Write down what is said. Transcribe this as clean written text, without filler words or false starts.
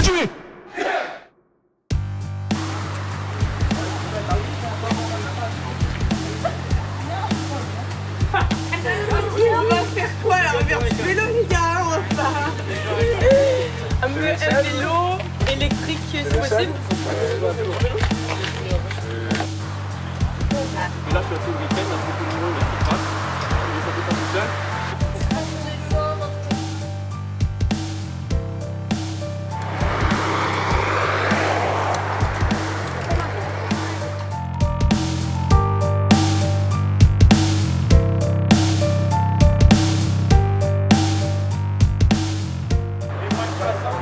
Continuez. On va faire quoi là? On va faire du vélo les gars, on va pas. Un vélo électrique si possible. Et là, je suis à tout le week-end, un peu de monde qui passe. Il est pas tout seul. Et moi, je passe